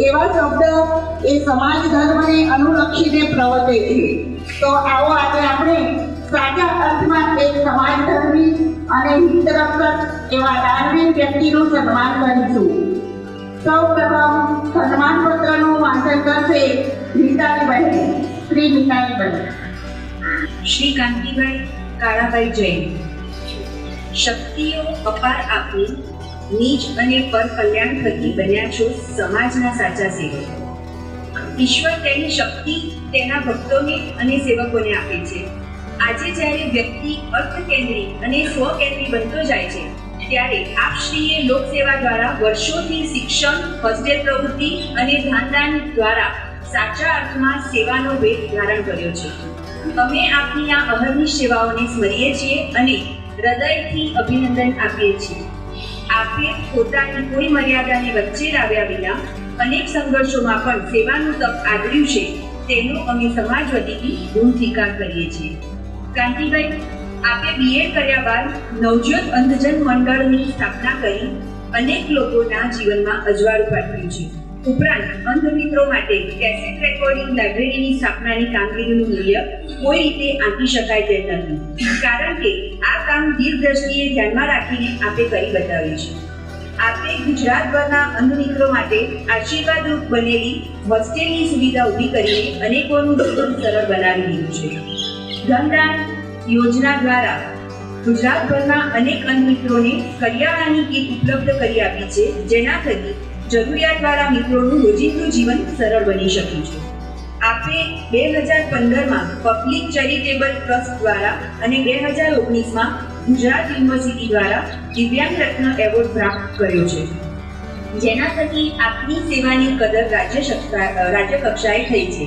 એવા શબ્દ એ સમાજ ધર્મને અનુલક્ષીને પ્રવર્તે છે. તો આવો આજે આપણે સાચા અર્થમાં એક સમાજ ધર્મી અને હિતરક્ષક એવા દાનવીર વ્યક્તિનું સન્માન કરીશું. સૌ પ્રથમ સન્માનપત્રનું વાંચન કરશે મિતાલીબેન. શ્રી મિતાલીબેન. શ્રી કાંતિભાઈ કાળાભાઈ જૈન. શક્તિઓ અપાર આપી નિજ અને પર કલ્યાણ થકી બન્યા છો સમાજના સાચા સેવક. ઈશ્વર તેની શક્તિ તેના ભક્તોને અને સેવકોને આપે છે. આજે જ્યારે વ્યક્તિ અર્થકેન્દ્રી અને સ્વકેન્દ્રી બનતો જાય છે ત્યારે આપશ્રીએ લોકસેવા દ્વારા વર્ષોથી શિક્ષણ, હોસ્ટેલ પ્રવૃત્તિ અને ધ્યાનદાન દ્વારા સાચા અર્થમાં સેવાનો વેગ ધારણ કર્યો છે. અમે આપની આ અહર્નિશ સેવાઓને સ્મરીએ છીએ અને હૃદયથી અભિનંદન આપીએ છીએ. આપે પોતાની કોઈ મર્યાદાને વચ્ચે લાવ્યા વિના અનેક સંઘર્ષોમાં પણ સેવાનું તપ આદર્યું છે, તેનો અમે સમાજ વતીથી ઋણ સ્વીકાર કરીએ છીએ. કાંતિભાઈ, આપે બીએડ કર્યા બાદ નવજોત અંધજન મંડળની સ્થાપના કરી અનેક લોકોના જીવનમાં અજવાળું પાઠવ્યું છે. ઉપરાંત અંધ મિત્રો માટે કેસેટ રેકોર્ડિંગ લાઇબ્રેરીની સ્થાપનાની કામગીરીનું મૂલ્ય કોઈ રીતે આંકી શકાય તેમ નથી, કારણ કે આ કામ દીર્ઘદ્રષ્ટિએ ધ્યાનમાં રાખીને આપે કરી બતાવ્યું છે. આપે ગુજરાતભરના અંધ મિત્રો માટે આશીર્વાદરૂપ બનેલી હોસ્ટેલની સુવિધા ઊભી કરીને અનેકોનું જીવન સરળ બનાવી દીધું છે. ધનદાન યોજના દ્વારા ગુજરાતભરના અનેક અંધ મિત્રોને કરિયાણાની કીટ ઉપલબ્ધ કરી આપી છે, જેના થકી જરૂરિયાતવાળા મિત્રોનું રોજિંદુ જીવન સરળ બની શક્યું છે. આપે 2015માં પબ્લિક ચેરિટેબલ ટ્રસ્ટ દ્વારા અને 2019માં ગુજરાત યુનિવર્સિટી દ્વારા દિવ્યાંગ રત્ન એવોર્ડ પ્રાપ્ત કર્યો છે, જેના થકી આપની સેવાની કદર રાજ્ય કક્ષાએ થઈ છે.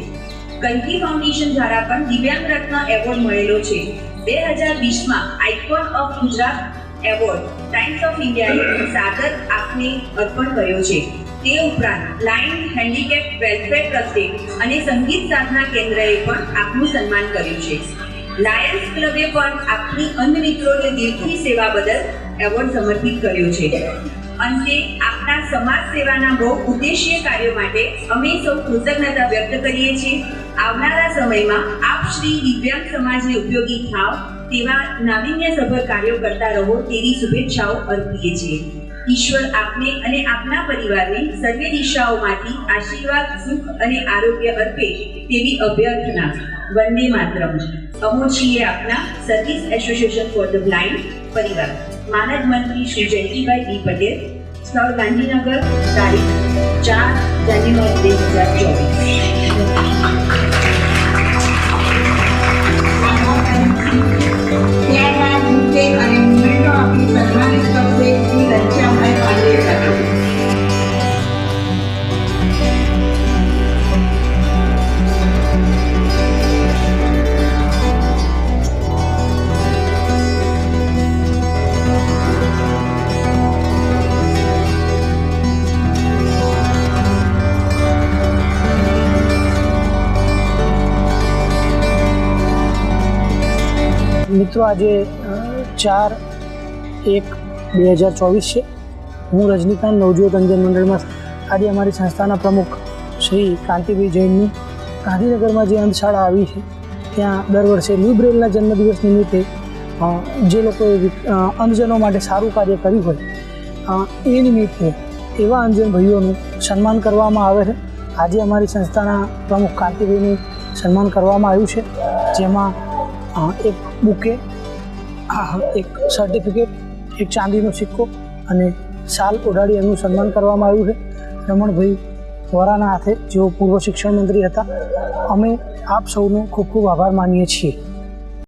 કલ્કી ફાઉન્ડેશન દ્વારા પણ દિવ્યાંગ રત્ન એવોર્ડ મળેલો છે. 2020માં icon of Gujarat award Times of ઇન્ડિયાએ સાદર આપને અર્પણ કર્યો છે. તે ઉપરાંત બ્લાઇન્ડ હેન્ડીકેપ વેલફેર ટ્રસ્ટે અને સંગીત સાધના કેન્દ્રએ પણ આપનું સન્માન કર્યું છે. લાયન્સ ક્લબે પણ આપની અંધ મિત્રોને દિલથી સેવા બદલ એવોર્ડ સમર્પિત કર્યો છે. અંતે આપના સમાજ સેવાના બહુ ઉદ્દેશ્ય કાર્યો માટે અમે સૌ કૃતજ્ઞતા વ્યક્ત કરીએ છીએ. આવનારા સમયમાં આપ શ્રી દિવ્યાંગ સમાજને ઉપયોગી થાવ તેવા નાવીન્યસભર કાર્યો કરતા રહો તેવી શુભેચ્છાઓ અર્પીએ છીએ. ઈશ્વર આપને અને આપના પરિવારને સર્વે દિશાઓમાંથી આશીર્વાદ, સુખ અને આરોગ્ય અર્પે તેવી અભ્યર્થના. વંદે માતરમ. અમો છીએ આપના service association for the blind પરિવાર. માનદ મંત્રી શ્રી જયંતિભાઈ બી પટેલ. સ્થળ ગાંધીનગર. તારીખ 4 જાન્યુઆરી 2024 મિત્રો, આજે 4/1/2024 છે. હું રજનીકાંત નવજોત અંધજન મંડળમાં આજે અમારી સંસ્થાના પ્રમુખ શ્રી કાંતિભાઈ જૈનની ગાંધીનગરમાં જે અંધશાળા આવી છે ત્યાં દર વર્ષે લિબ્રેલના જન્મદિવસ નિમિત્તે જે લોકોએ અંધજનો માટે સારું કાર્ય કર્યું હોય એ નિમિત્તે એવા અંધજન ભાઈઓનું સન્માન કરવામાં આવે છે. આજે અમારી સંસ્થાના પ્રમુખ કાંતિભાઈનું સન્માન કરવામાં આવ્યું છે, જેમાં એક બુકે, એક સર્ટિફિકેટ, એક ચાંદીનો સિક્કો અને શાલ ઓઢાડી એમનું સન્માન કરવામાં આવ્યું છે. રમણભાઈ વોરાના હાથે, જેઓ પૂર્વ શિક્ષણ મંત્રી હતા. અમે આપ સૌનો ખૂબ ખૂબ આભાર માનીએ છીએ.